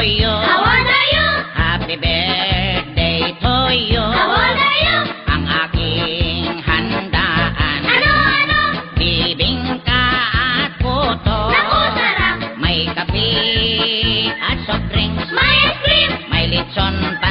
you. How old are you? Happy birthday to you. How old are you? Ang aking handaan. Ano? Bibingka at puto. Naku, sarap. May kape at soft drinks. May ice cream. May lechon pa